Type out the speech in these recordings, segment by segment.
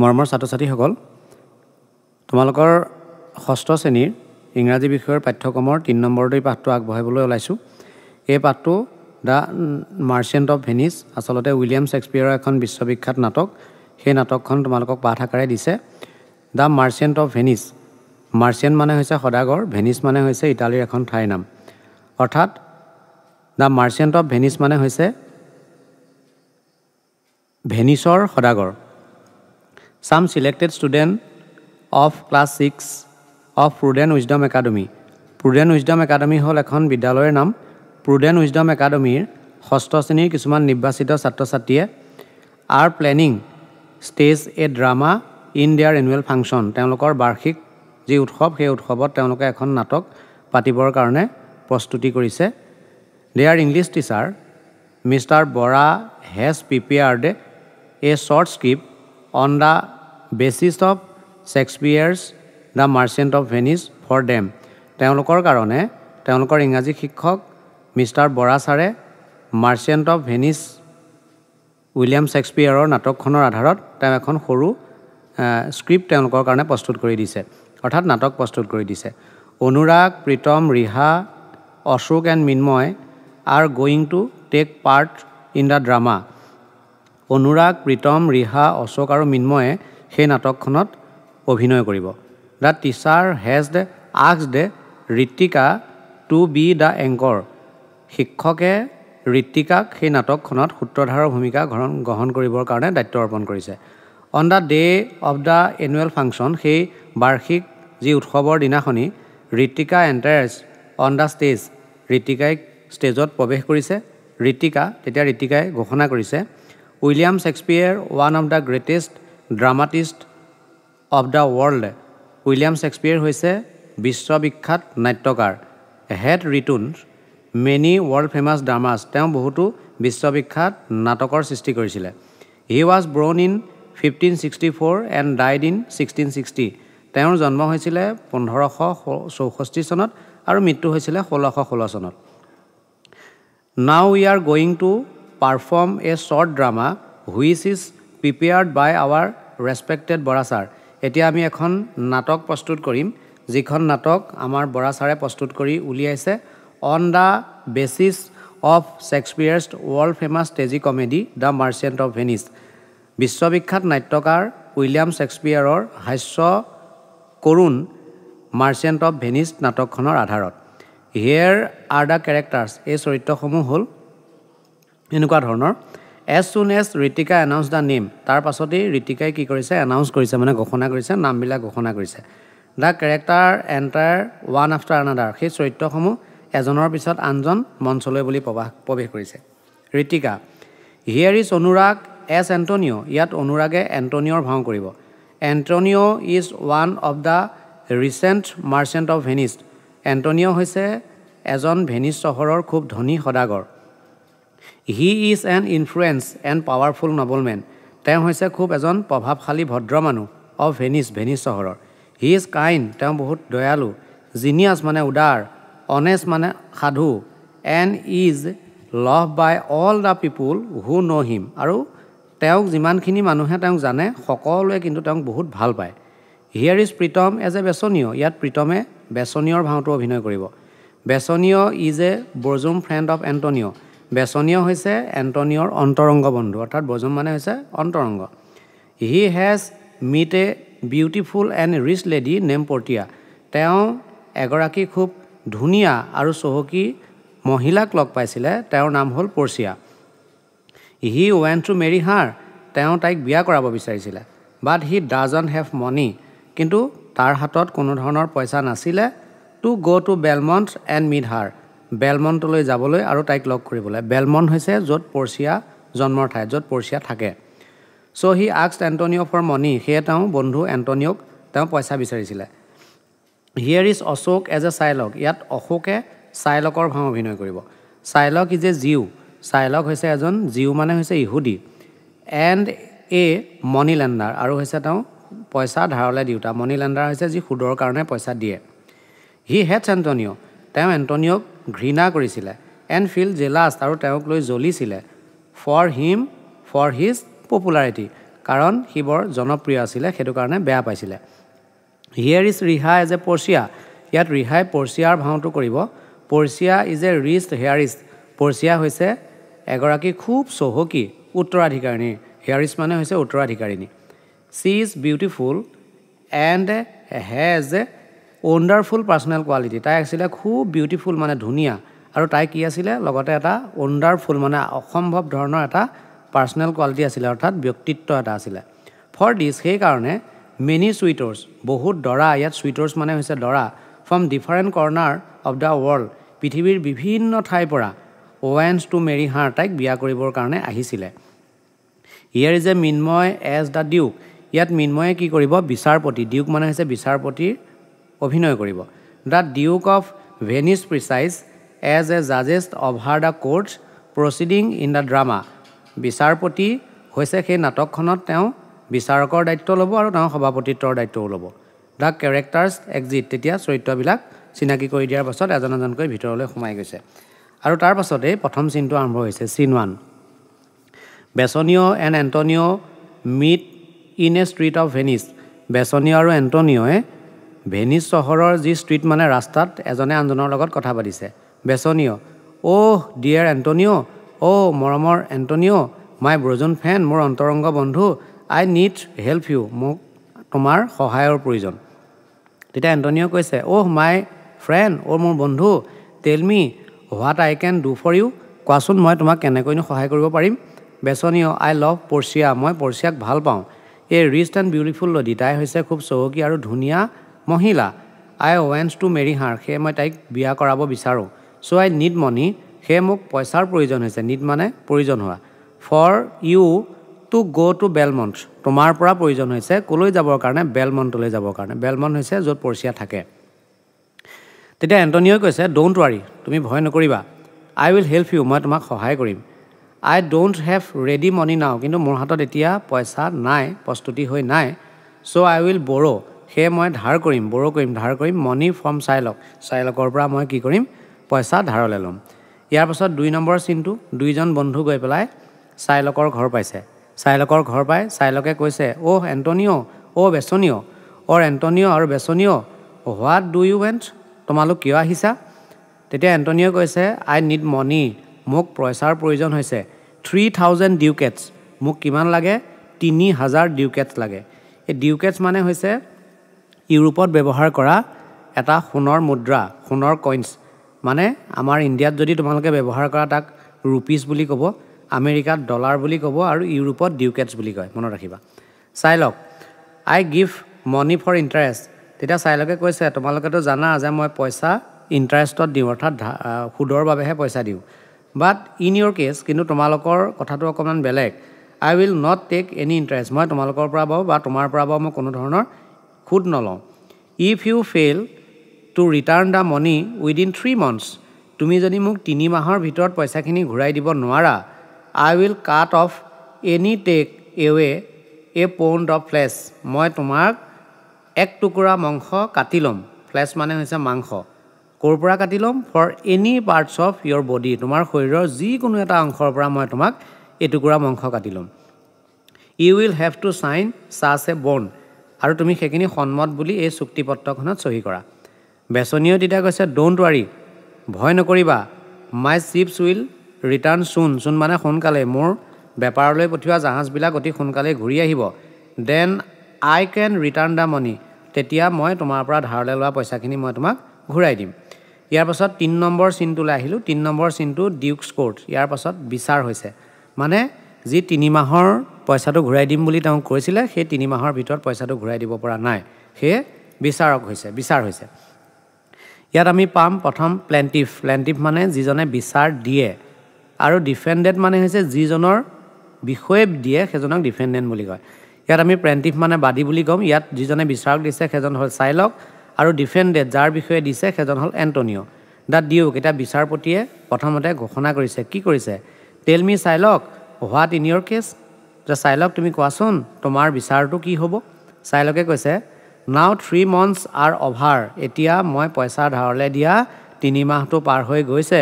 মৰমৰ ছাত্ৰ-ছাত্ৰীসকল তোমালোকৰ ষষ্ঠ শ্ৰেণীৰ ইংৰাজী বিষয়ৰ পাঠ্যক্ৰমৰ ৩ নম্বৰটো পাঠটো আগবঢ়াবলৈ ওলাইছোঁ। এই পাঠটো দ্য মাৰ্চেণ্ট অফ ভেনিছ, আচলতে উইলিয়াম শেক্সপিয়াৰৰ এখন বিশ্ববিখ্যাত নাটক। সেই নাটকখন তোমালোকক পাঠ আকাৰে দিছে। The merchant of Venice, merchant মানে হৈছে সদাগৰ, ভেনিছ মানে হৈছে ইটালীৰ এখন ঠাইৰ নাম। অৰ্থাৎ দ্য মাৰ্চেণ্ট অফ ভেনিছ মানে হৈছে ভেনিছৰ সদাগৰ। Some selected student of class 6 of Prudent Wisdom Academy. Prudent Wisdom Academy হ'ল এখন বিদ্যালয়ৰ নাম। Prudent Wisdom Academyৰ ষষ্ঠ শ্ৰেণীৰ কিছুমান নিৰ্বাচিত ছাত্ৰ-ছাত্ৰীয়ে are planning stage a drama in their annual function. তেওঁলোকৰ বাৰ্ষিক যি উৎসৱ, সেই উৎসৱত তেওঁলোকে এখন নাটক পাতিবৰ কাৰণে প্ৰস্তুতি কৰিছে। Their English teacher, Mr. Bora, has prepared a short script on the basis of Shakespeare's The Merchant of Venice for them. তেওঁলোকৰ কাৰণে তেওঁলোকৰ ইংৰাজী শিক্ষক মিষ্টাৰ বৰা ছাৰে মাৰ্চেণ্ট অফ ভেনিছ উইলিয়াম শেক্সপিয়াৰৰ নাটকখনৰ আধাৰত তেওঁ এখন সৰু স্ক্ৰিপ্ট তেওঁলোকৰ কাৰণে প্ৰস্তুত কৰি দিছে, অৰ্থাৎ নাটক প্ৰস্তুত কৰি দিছে। Anurag, Pritam, Riha, Ashok and Minmoy are going to take part in the drama. Anurag, Pritam, Riha, Ashok আৰু মিন্ময়ে সেই নাটকখনত অভিনয় কৰিব। The teacher has asked Ritwika to be the anchor. শিক্ষকে ঋত্বিকাক সেই নাটকখনত সূত্ৰধাৰৰ ভূমিকা গ্ৰহণ কৰিবৰ কাৰণে দায়িত্ব অৰ্পণ কৰিছে। On the day of the annual function, সেই বাৰ্ষিক যি উৎসৱৰ দিনাখনি Ritwika enters on the stage. ঋত্বিকাই ষ্টেজত প্ৰৱেশ কৰিছে। ঋত্বিকাই ঘোষণা কৰিছে, William Shakespeare one of the greatest dramatist of the world. উইলিয়াম শেক্সপিয়াৰ হৈছে বিশ্ববিখ্যাত নাট্যকাৰ। He'd written many world famous dramas. তেওঁ বহুতো বিশ্ববিখ্যাত নাটকৰ সৃষ্টি কৰিছিলে। He was born in 1564 and died in 1660। তেওঁৰ জন্ম হৈছিলে 1564 চনত আৰু মৃত্যু হৈছিলে 1616 চনত। Now we are going to perform a short drama which is prepared by our respected Bora sir. এতিয়া আমি এখন নাটক প্ৰস্তুত কৰিম, যিখন নাটক আমাৰ বৰা ছাৰে প্ৰস্তুত কৰি উলিয়াইছে on the basis of Shakespeare's world famous tragicomedy the merchant of Venice. বিশ্ববিখ্যাত নাট্যকাৰ উইলিয়াম শেক্সপিয়াৰৰ হাস্য কৰুণ মাৰ্চেণ্ট অফ ভেনিছ নাটকখনৰ আধাৰত। Here are the characters. এই চৰিত্ৰসমূহ হ'ল এনেকুৱা ধৰণৰ। As soon as Ritwika announce the name. তাৰ পাছতেই ঋত্বিকাই কি কৰিছে, এনাউন্স কৰিছে, মানে ঘোষণা কৰিছে, নামবিলাক ঘোষণা কৰিছে। The character enter one after another. সেই চৰিত্ৰসমূহ এজনৰ পিছত আনজন মঞ্চলৈ বুলি প্ৰৱেশ কৰিছে। Ritwika, here is Anurag as Antonio'. ইয়াত অনুৰাগে এণ্টনিঅ'ৰ ভাও কৰিব। Antonio' is one of the richest merchant of Venice. এণ্টনিঅ' হৈছে এজন ভেনিছ চহৰৰ খুব ধনী সদাগৰ। He is an influence and powerful nobleman. তেওঁ হৈছে খুব এজন প্ৰভাৱশালী ভদ্ৰ মানুহ অফ ভেনিছ চহৰৰ। হি ইজ কাইণ্ড, তেওঁ বহুত দয়ালু। জিনিয়াছ মানে উদাৰ। অনেষ্ট মানে সাধু। And is love by all the people who know' him. আৰু তেওঁক যিমানখিনি মানুহে তেওঁক জানে, সকলোৱে কিন্তু তেওঁক বহুত ভাল পায়। Here is Pritam as a Bassanio. ইয়াত প্ৰীতমে বেচনীয়ৰ ভাওটো অভিনয় কৰিব। Bassanio is a bosom friend of Antonio'. Bassanio হৈছে এণ্টনিঅ'ৰ অন্তৰংগ বন্ধু, অৰ্থাৎ বজুম মানে হৈছে অন্তৰংগ। He has met a beautiful and rich lady name Portia. তেওঁ এগৰাকী খুব ধুনীয়া আৰু চহকী মহিলাক লগ পাইছিলে, তেওঁৰ নাম হ'ল পৰ্চিয়া। হি ৱেণ্ট টু মেৰি হাৰ। তেওঁ তাইক বিয়া কৰাব বিচাৰিছিলে। বাট হি ডাজন্ট হেভ মনি। কিন্তু তাৰ হাতত কোনো ধৰণৰ পইচা নাছিলে। টু গ' টু বেলমণ্ট এণ্ড মিট হাৰ। বেলমণ্টলৈ যাবলৈ আৰু তাইক লগ কৰিবলৈ। বেলমণ্ট হৈছে য'ত পৰ্চিয়া জন্মৰ ঠাই, য'ত পৰ্চিয়া থাকে। So' he asked Antonio' for money. সেয়ে তেওঁ বন্ধু এণ্টনিঅ'ক তেওঁ পইচা বিচাৰিছিলে। Here is Ashok as a Shylock. ইয়াত অশোকে চাইলকৰ ভাও অভিনয় কৰিব। চাইলক ইজ এ জিউ। চাইলক হৈছে এজন জিউ মানে হৈছে ইহুদী। এণ্ড এ মনি লেণ্ডাৰ, আৰু হৈছে তেওঁ পইচা ধাৰলৈ দিওঁতা। মনি লেণ্ডাৰ হৈছে যি সুদৰ কাৰণে পইচা দিয়ে। হি হেডছ এণ্টনিঅ'। তেওঁ এণ্টনিঅ'ক ঘৃণা কৰিছিলে। এণ্ড ফিল জেলাছ, আৰু তেওঁক লৈ জ্বলিছিলে। ফৰ হিজ পপুলাৰিটি, কাৰণ সি বৰ জনপ্ৰিয় আছিলে সেইটো কাৰণে বেয়া পাইছিলে হিয়াৰ ইজ ৰিহা এজ এ পৰ্চিয়া ইয়াত ৰিহাই পৰ্চিয়াৰ ভাওটো কৰিব পৰ্চিয়া ইজ এ ৰিচ হেয়াৰিষ্ট পৰ্চিয়া হৈছে এগৰাকী খুব চহকী উত্তৰাধিকাৰিণী হেয়াৰিষ্ট মানে হৈছে উত্তৰাধিকাৰিণী she is beautiful and has a wonderful personal quality তাই আছিলে খুব বিউটিফুল মানে ধুনীয়া আৰু তাই কি আছিলে লগতে এটা ৱণ্ডাৰফুল মানে অসম্ভৱ ধৰণৰ এটা পাৰ্চনেল কোৱালিটি আছিলে অৰ্থাৎ ব্যক্তিত্ব এটা আছিলে ফৰ দিছ সেইকাৰণে মেনি চুইটাৰ্ছ বহুত দৰা ইয়াত চুইটাৰ্ছ মানে হৈছে দৰা from different কৰ্নাৰ of the world পৃথিৱীৰ বিভিন্ন ঠাইৰ পৰা ৱেন্স টু মেৰি হাৰ তাইক বিয়া কৰিবৰ কাৰণে আহিছিলে here is a Minmoy as the duke ইয়াত মিন্ময়ে কি কৰিব বিচাৰপতি ডিউক মানে হৈছে বিচাৰপতিৰ অভিনয় কৰিব the duke of Venice presides as a judge over the courts proceeding in the drama বিচাৰপতি হৈছে সেই নাটকখনত তেওঁ বিচাৰকৰ দায়িত্ব ল'ব আৰু তেওঁ সভাপতিত্বৰ দায়িত্বও ল'ব দ্য কেৰেক্টাৰ্ছ এক্সিট তেতিয়া চৰিত্ৰবিলাক চিনাকি কৰি দিয়াৰ পাছত এজন এজনকৈ ভিতৰলৈ সোমাই গৈছে আৰু তাৰ পাছতেই প্ৰথম চিনটো আৰম্ভ হৈছে scene 1 Bassanio' and Antonio' meet in a street of Venice Bassanio' আৰু এণ্টনিঅ'য়ে ভেনিছ চহৰৰ যি ষ্ট্ৰীট মানে ৰাস্তাত এজনে আনজনৰ লগত কথা পাতিছে বেছনিঅ' অ'হ ডিয়াৰ এণ্টনিঅ' অ' মৰমৰ এণ্টনিঅ' মাই ব্ৰজন ফেন মোৰ অন্তৰংগ বন্ধু আই নিড হেল্প ইউ মোক তোমাৰ সহায়ৰ প্ৰয়োজন তেতিয়া এণ্টনিঅ' কৈছে অ'হ মাই ফ্ৰেণ্ড অ' মোৰ বন্ধু tell me what I can do for you কোৱাচোন মই তোমাক কেনেকৈনো সহায় কৰিব পাৰিম বেছনিঅ' আই লাভ পৰ্চিয়া মই পৰ্চিয়াক ভাল পাওঁ এই ৰিচ এণ্ড বিউটিফুল লডি তাই হৈছে খুব চহকী আৰু ধুনীয়া মহিলা আই ৱেন্স টু মেৰি হাৰ সেয়ে মই তাইক বিয়া কৰাব বিচাৰোঁ চ' আই নিড মনি সেয়ে মোক পইচাৰ প্ৰয়োজন হৈছে নিড মানে প্ৰয়োজন হোৱা ফৰ ইউ টু গ' টু বেলমণ্ট তোমাৰ পৰা প্ৰয়োজন হৈছে ক'লৈ যাবৰ কাৰণে বেলমণ্টলৈ যাবৰ কাৰণে বেলমণ্ট হৈছে য'ত পৰ্চিয়া থাকে তেতিয়া এণ্টনিঅ'ই কৈছে ডোণ্ট ৱাৰি তুমি ভয় নকৰিবা আই উইল হেল্প ইউ মই তোমাক সহায় কৰিম আই ডোণ্ট হেভ ৰেডি মনি নাও কিন্তু মোৰ হাতত এতিয়া পইচা নাই প্ৰস্তুতি হৈ নাই চ' আই উইল বৰো সেয়ে মই ধাৰ কৰিম মনি ফ্ৰম চাইলকৰ পৰা মই কি কৰিম পইচা ধাৰলৈ ল'ম ইয়াৰ পাছত 2 নম্বৰ চিনটো দুইজন বন্ধু গৈ পেলাই চাইলকৰ ঘৰ পাইছে চাইলকৰ ঘৰ পাই চাইলকে কৈছে অ'হ এণ্টনিঅ' অ' বেছনিঅ' এণ্টনিঅ' আৰু বেছনিঅ' হোৱাট ডু ইউ ৱেণ্ট তোমালোক কিয় আহিছা তেতিয়া এণ্টনিঅ'ই কৈছে আই নিড মনি মোক পইচাৰ প্ৰয়োজন হৈছে 3000 ডিউকেটছ মোক কিমান লাগে 3000 ডিউকেটছ লাগে এই ডিউকেটছ মানে হৈছে ইউৰোপত ব্যৱহাৰ কৰা এটা সোণৰ মুদ্ৰা সোণৰ কইনছ মানে আমাৰ ইণ্ডিয়াত যদি তোমালোকে ব্যৱহাৰ কৰা তাক ৰুপিজ বুলি ক'ব আমেৰিকাত ডলাৰ বুলি ক'ব আৰু ইউৰোপত ডিউকেটছ বুলি কয় মনত ৰাখিবা চাইলক আই গিভ মনি ফৰ ইণ্টাৰেষ্ট তেতিয়া চাইলকে কৈছে তোমালোকেতো জানা যে মই পইচা ইণ্টাৰেষ্টত দিওঁ অৰ্থাৎ সুদৰ বাবেহে পইচা দিওঁ বাট ইন ইয়'ৰ কেছ কিন্তু তোমালোকৰ কথাটো অকণমান বেলেগ I will not take any interest মই তোমালোকৰ পৰা বাৰু বা তোমাৰ পৰা বাৰু মই কোনো ধৰণৰ সুদ নলওঁ if you fail to return the money within 3 months তুমি যদি মোক 3 মাহৰ ভিতৰত পইচাখিনি ঘূৰাই দিব নোৱাৰা I will cut off any take away a pound of flesh মই তোমাক এক টুকুৰা মাংস কাটি ল'ম ফ্লেছ মানে হৈছে মাংস ক'ৰ পৰা কাটি ল'ম for any parts of your body তোমাৰ শৰীৰৰ যিকোনো এটা অংশৰ পৰা মই তোমাক এটুকুৰা মাংস কাটি ল'ম you will have to sign such a bond আৰু তুমি সেইখিনি সন্মত বুলি এই চুক্তিপত্ৰখনত চহী কৰা বেছনিঅ'ই তেতিয়া কৈছে ডোণ্ট ৱাৰি ভয় নকৰিবা মাই শ্বিপছ উইল ৰিটাৰ্ণ চুন মানে সোনকালে মোৰ বেপাৰলৈ পঠিওৱা জাহাজবিলাক অতি সোনকালে ঘূৰি আহিব then I can return the money তেতিয়া মই তোমাৰ পৰা ধাৰলৈ লোৱা পইচাখিনি মই তোমাক ঘূৰাই দিম ইয়াৰ পাছত 3 নম্বৰ চিনটোলৈ আহিলোঁ 3 নম্বৰ চিনটো ডিউকছ কোৰ্ট ইয়াৰ পাছত বিচাৰ হৈছে মানে যি 3 মাহৰ পইচাটো ঘূৰাই দিম বুলি তেওঁ কৈছিলে সেই 3 মাহৰ ভিতৰত পইচাটো ঘূৰাই দিব পৰা নাই সেয়ে বিচাৰ হৈছে ইয়াত আমি পাম প্ৰথম প্লেণ্টিফ মানে যিজনে বিচাৰ দিয়ে আৰু ডিফেণ্ডেণ্ট মানে হৈছে যিজনৰ বিষয়ে দিয়ে সেইজনক ডিফেণ্ডেণ্ট বুলি কয় ইয়াত আমি প্লেণ্টিফ মানে বাদী বুলি ক'ম ইয়াত যিজনে বিচাৰক দিছে সেইজন হ'ল চাইলক আৰু ডিফেণ্ডেণ্ট যাৰ বিষয়ে দিছে সেইজন হ'ল এণ্টনিঅ' দ্য ডিউক এতিয়া বিচাৰপতিয়ে প্ৰথমতে ঘোষণা কৰিছে কি কৰিছে tell me Shylock what in your case যে চাইলক তুমি কোৱাচোন তোমাৰ বিচাৰটো কি হ'ব চাইলকে কৈছে নাও 3 months আৰ অভাৰ এতিয়া মই পইচা ধাৰলৈ দিয়া 3 মাহটো পাৰ হৈ গৈছে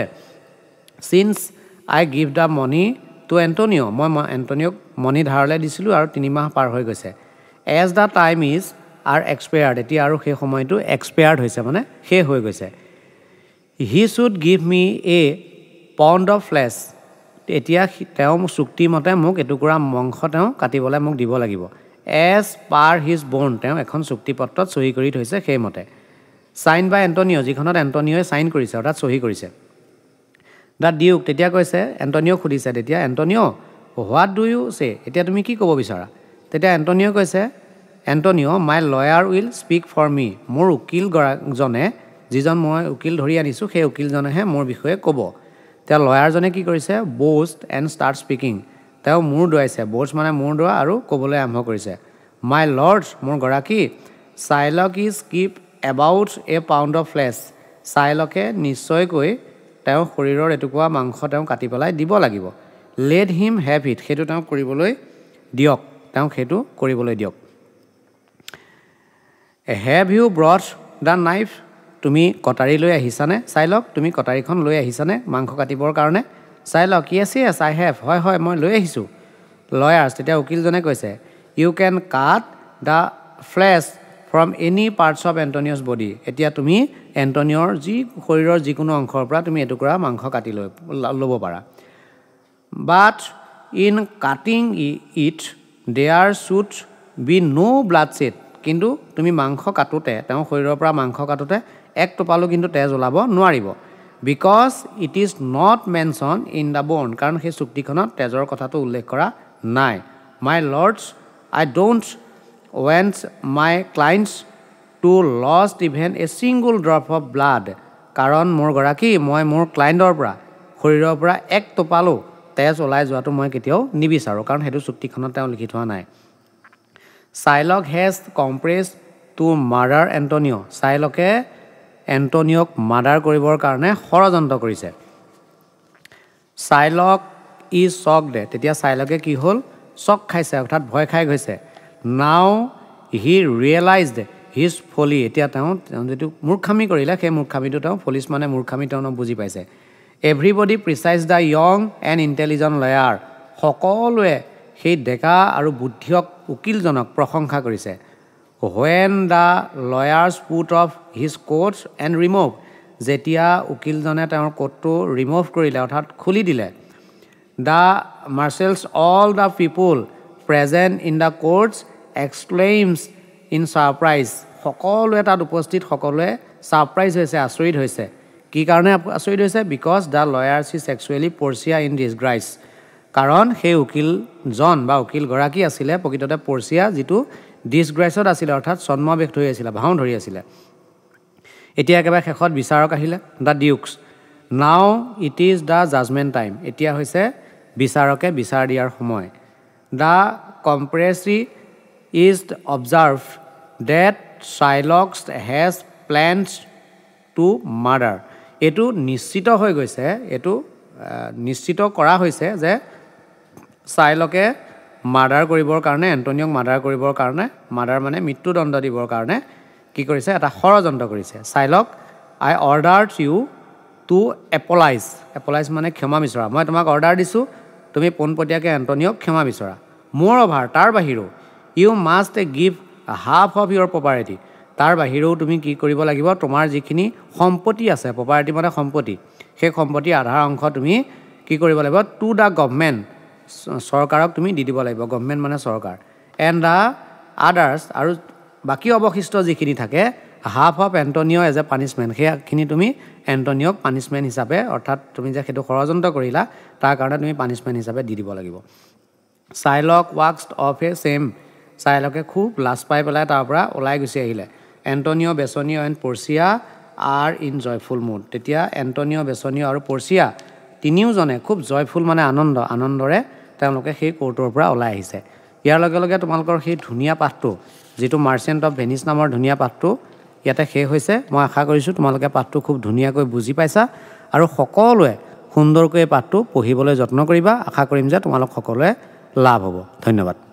since I give the money to Antonio মই এণ্টনিঅক মনি ধাৰলৈ দিছিলোঁ আৰু 3 মাহ পাৰ হৈ গৈছে as the time is are expired এতিয়া আৰু সেই সময়টো এক্সপায়াৰ্ড হৈছে মানে শেষ হৈ গৈছে he should give me a pound of flesh এতিয়া তেওঁ চুক্তিমতে মোক এটুকুৰা মাংস তেওঁ কাটিবলৈ মোক দিব লাগিব এজ পাৰ হিজ বৰ্ণ তেওঁ এখন চুক্তিপত্ৰত চহী কৰি থৈছে সেইমতে চাইন বাই এণ্টনিঅ যিখনত এণ্টনিঅই চাইন কৰিছে অৰ্থাৎ চহী কৰিছে দ্য ডিউক তেতিয়া কৈছে এণ্টনিঅক সুধিছে তেতিয়া এণ্টনিঅ হোৱাট ডু ইউ চে এতিয়া তুমি কি ক'ব বিচাৰা তেতিয়া এণ্টনিঅ কৈছে Antonio my lawyer will speak for me মোৰ উকিলজনে যিজন মই উকিল ধৰি আনিছোঁ সেই উকিলজনেহে মোৰ বিষয়ে ক'ব তেওঁ লয়াৰজনে কি কৰিছে ব'ষ্ট এণ্ড ষ্টাৰ্ট স্পীকিং তেওঁ মূৰ দোৱাইছে ব'ষ্ট মানে মূৰ দোৱা আৰু ক'বলৈ আৰম্ভ কৰিছে মাই লৰ্ডছ মোৰ গৰাকী Shylock is keep about a pound of flesh চাইলকে নিশ্চয়কৈ তেওঁ শৰীৰৰ এটুকুৰা মাংস তেওঁ কাটি পেলাই দিব লাগিব লেট হিম হেভ ইট সেইটো তেওঁ কৰিবলৈ দিয়ক তেওঁক সেইটো কৰিবলৈ দিয়ক have you brought the knife তুমি কটাৰী লৈ আহিছানে চাইলক তুমি কটাৰীখন লৈ আহিছানে মাংস কাটিবৰ কাৰণে চাইলক য়েছ য়েছ আই হেভ হয় হয় মই লৈ আহিছোঁ লয়াৰ্ছ তেতিয়া উকিলজনে কৈছে you can cut the flesh from any parts of Antonio's body এতিয়া তুমি এণ্টনিঅ'ৰ শৰীৰৰ যিকোনো অংশৰ পৰা তুমি এটুকুৰা মাংস কাটি ল'ব পাৰা but in cutting it there should be no' blood shed কিন্তু তুমি মাংস কাটোতে তেওঁ শৰীৰৰ পৰা মাংস কাটোতে এক টোপালো কিন্তু তেজ ওলাব নোৱাৰিব because it is not mention in the বৰ্ণ কাৰণ সেই চুক্তিখনত তেজৰ কথাটো উল্লেখ কৰা নাই my lords I don't want my clients to lost even a single drop of blood কাৰণ মোৰ গৰাকী মই মোৰ ক্লাইণ্টৰ পৰা শৰীৰৰ পৰা এক টোপালো তেজ ওলাই যোৱাটো মই কেতিয়াও নিবিচাৰোঁ কাৰণ সেইটো চুক্তিখনত তেওঁ লিখি থোৱা নাই Shylock has compress to murder Antonio চাইলকে এণ্টনিঅক মাৰ্ডাৰ কৰিবৰ কাৰণে ষড়যন্ত্ৰ কৰিছে চাইলক ইজ শ্বকড তেতিয়া চাইলকে কি হ'ল শ্বক খাইছে অৰ্থাৎ ভয় খাই গৈছে নাও হি ৰিয়েলাইজড হিজ ফলি এতিয়া তেওঁ যিটো মূৰ্খামি কৰিলে সেই মূৰ্খামিটো তেওঁ ফলিছ মানে মূৰ্খামি তেওঁ বুজি পাইছে everybody praises the young and intelligent lawyer সকলোৱে সেই ডেকা আৰু বুদ্ধিয়ক উকিলজনক প্ৰশংসা কৰিছে when the lawyers put off his coat and remove যেতিয়া উকিলজনে তেওঁৰ কোটটো ৰিমুভ কৰিলে অৰ্থাৎ খুলি দিলে the marshals all the people present in the courts exclaims in surprise সকলোৱে তাত উপস্থিত সকলোৱে সাৰপ্ৰাইজ হৈছে আচৰিত হৈছে কি কাৰণে আচৰিত হৈছে because the lawyers is actually Portia in disguise কাৰণ সেই উকিলজন বা উকিল গৰাকী আছিলে প্ৰকৃততে পৰ্চিয়া যিটো ডিছগ্ৰাইছত আছিলে অৰ্থাৎ ছন্মবেশ ধৰি আছিলে ভাও ধৰি আছিলে এতিয়া একেবাৰে শেষত বিচাৰক আহিলে the duke's now it is the judgement time এতিয়া হৈছে বিচাৰকে বিচাৰ দিয়াৰ সময় the conspiracy is observe that Shylock's has planned to murder এইটো নিশ্চিত হৈ গৈছে এইটো নিশ্চিত কৰা হৈছে যে চাইলকে মাৰ্ডাৰ কৰিবৰ কাৰণে এণ্টনিঅক মাৰ্ডাৰ কৰিবৰ কাৰণে মাৰ্ডাৰ মানে মৃত্যুদণ্ড দিবৰ কাৰণে কি কৰিছে এটা ষড়যন্ত্ৰ কৰিছে চাইলক আই অৰ্ডাৰ্ড ইউ টু এপলাইজ মানে ক্ষমা বিচৰা মই তোমাক অৰ্ডাৰ দিছোঁ তুমি পোনপটীয়াকৈ এণ্টনিঅক ক্ষমা বিচৰা মোৰ অভাৰ তাৰ বাহিৰেও you must give half of your property তাৰ বাহিৰেও তুমি কি কৰিব লাগিব তোমাৰ যিখিনি সম্পত্তি আছে প্ৰপাৰ্টি মানে সম্পত্তি সেই সম্পত্তিৰ আধাৰ অংশ তুমি কি কৰিব লাগিব টু দ্য গভৰ্ণমেণ্ট চৰকাৰক তুমি দি দিব লাগিব গভৰ্ণমেণ্ট মানে চৰকাৰ এণ্ড দ্য আদাৰ্ছ আৰু বাকী অৱশিষ্ট যিখিনি থাকে half of Antonio as a punishment সেইখিনি তুমি এণ্টনিঅক পানিছমেণ্ট হিচাপে অৰ্থাৎ তুমি যে সেইটো ষড়যন্ত্ৰ কৰিলা তাৰ কাৰণে তুমি পানিছমেণ্ট হিচাপে দি দিব লাগিব চাইলক ৱাক্সড অফ এ ছেম চাইলকে খুব লাজ পাই পেলাই তাৰ পৰা ওলাই গুচি আহিলে Antonio Bassanio and Portia are in joyful mood তেতিয়া এণ্টনিঅ বেচনিঅ আৰু পৰ্চিয়া তিনিওজনে খুব জয়ফুল মানে আনন্দৰে তেওঁলোকে সেই কোৰ্টৰ পৰা ওলাই আহিছে ইয়াৰ লগে লগে তোমালোকৰ সেই ধুনীয়া পাঠটো যিটো মাৰ্চেণ্ট অফ ভেনিছ নামৰ ধুনীয়া পাঠটো ইয়াতে শেষ হৈছে মই আশা কৰিছোঁ তোমালোকে পাঠটো খুব ধুনীয়াকৈ বুজি পাইছা আৰু সকলোৱে সুন্দৰকৈ পাঠটো পঢ়িবলৈ যত্ন কৰিবা আশা কৰিম যে তোমালোক সকলোৱে লাভ হ'ব ধন্যবাদ